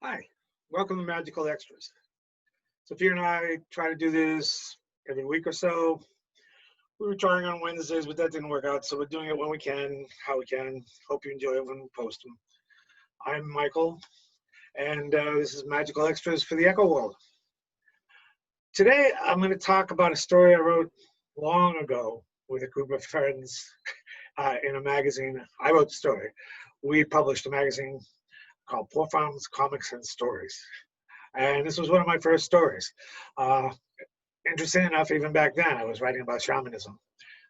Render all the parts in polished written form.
Hi, welcome to Magical Extras. Sophia and I try to do this every week or so. We were trying on Wednesdays, but that didn't work out, so we're doing it when we can, how we can. Hope you enjoy it when we post them. I'm Michael, and this is Magical Extras for the Echo World. Today, I'm going to talk about a story I wrote long ago with a group of friends in a magazine. I wrote the story. We published a magazine called Malformed Comics and Stories. And this was one of my first stories. Interesting enough, even back then, I was writing about shamanism.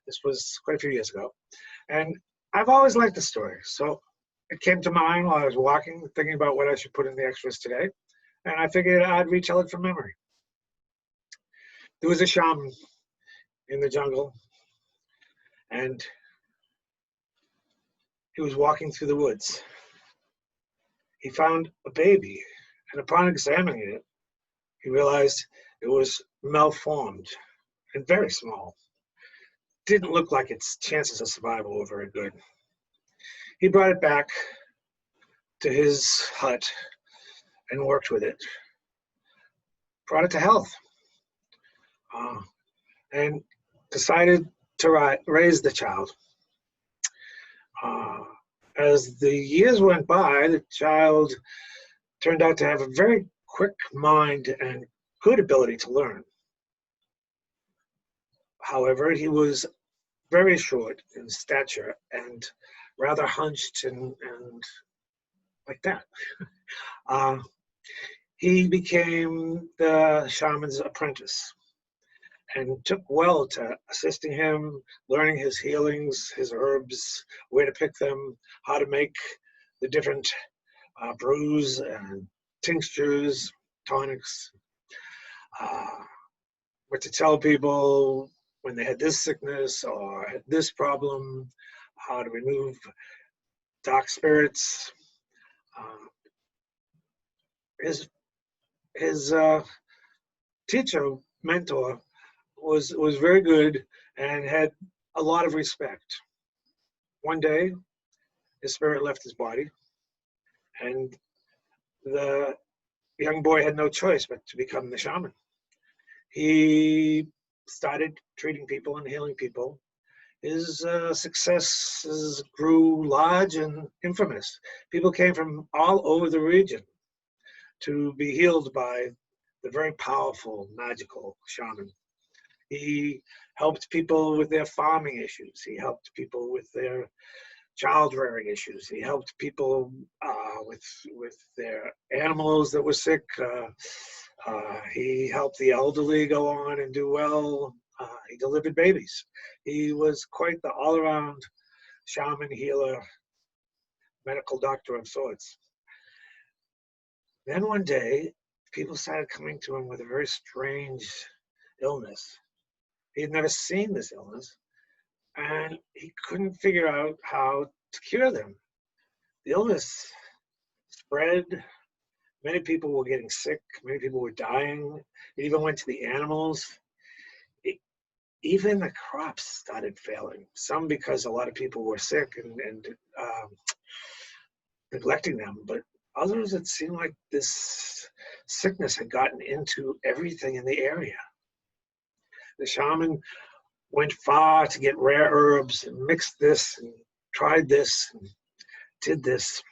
This was quite a few years ago. And I've always liked the story. So it came to mind while I was walking, thinking about what I should put in the extras today. And I figured I'd retell it from memory. There was a shaman in the jungle, and he was walking through the woods. He found a baby, and upon examining it, he realized it was malformed and very small. Didn't look like its chances of survival were very good. He brought it back to his hut and worked with it. Brought it to health and decided to raise the child. As the years went by, the child turned out to have a very quick mind and good ability to learn. However, he was very short in stature and rather hunched and like that. He became the shaman's apprentice and took well to assisting him, learning his healings, his herbs, where to pick them, how to make the different brews and tinctures, tonics, what to tell people when they had this sickness or had this problem, how to remove dark spirits. His teacher, mentor, was very good and had a lot of respect. One day, his spirit left his body, and the young boy had no choice but to become the shaman. He started treating people and healing people. His successes grew large and infamous. People came from all over the region to be healed by the very powerful, magical shaman. He helped people with their farming issues. He helped people with their child rearing issues. He helped people with their animals that were sick. He helped the elderly go on and do well. He delivered babies. He was quite the all-around shaman, healer, medical doctor of sorts. Then one day, people started coming to him with a very strange illness. He had never seen this illness, and he couldn't figure out how to cure them. The illness spread. Many people were getting sick. Many people were dying. It even went to the animals. Even the crops started failing. Some because a lot of people were sick and neglecting them, but others, it seemed like this sickness had gotten into everything in the area. The shaman went far to get rare herbs and mixed this and tried this and did this.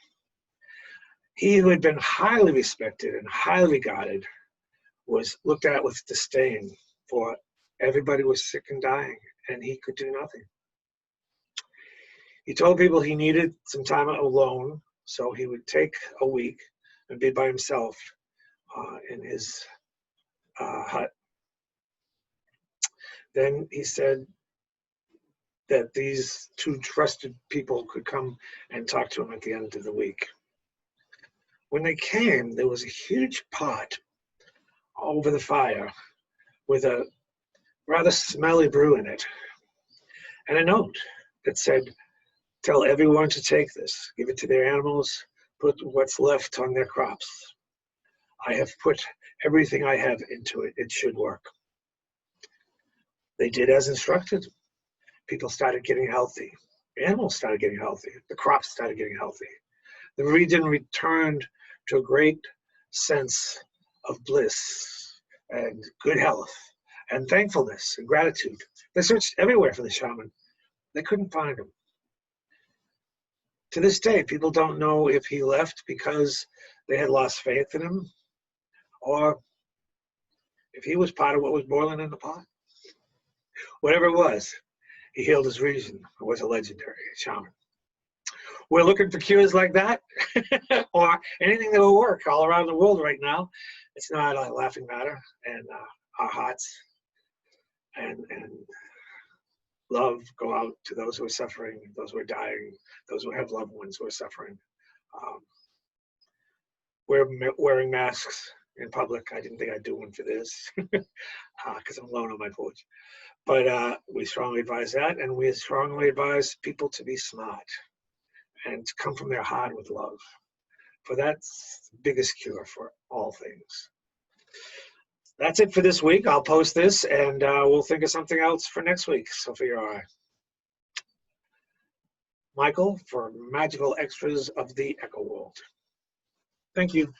He who had been highly respected and highly regarded was looked at with disdain, for everybody was sick and dying, and he could do nothing. He told people he needed some time alone, so he would take a week and be by himself in his hut. Then he said that these two trusted people could come and talk to him at the end of the week. When they came, there was a huge pot over the fire with a rather smelly brew in it, and a note that said, "Tell everyone to take this, give it to their animals, put what's left on their crops. I have put everything I have into it. It should work." They did as instructed. People started getting healthy. The animals started getting healthy. The crops started getting healthy. The region returned to a great sense of bliss and good health and thankfulness and gratitude. They searched everywhere for the shaman. They couldn't find him. To this day, people don't know if he left because they had lost faith in him or if he was part of what was boiling in the pot. Whatever it was, he healed his region. It was a legendary shaman. We're looking for cures like that or anything that will work all around the world right now. It's not a laughing matter, and our hearts and love go out to those who are suffering, those who are dying, those who have loved ones who are suffering. We're wearing masks in public. I didn't think I'd do one for this because I'm alone on my porch. But we strongly advise that, and we strongly advise people to be smart and to come from their heart with love. For that's the biggest cure for all things. That's it for this week. I'll post this, and we'll think of something else for next week. Sophia or I. Michael for Magical Extras of the Echo World. Thank you.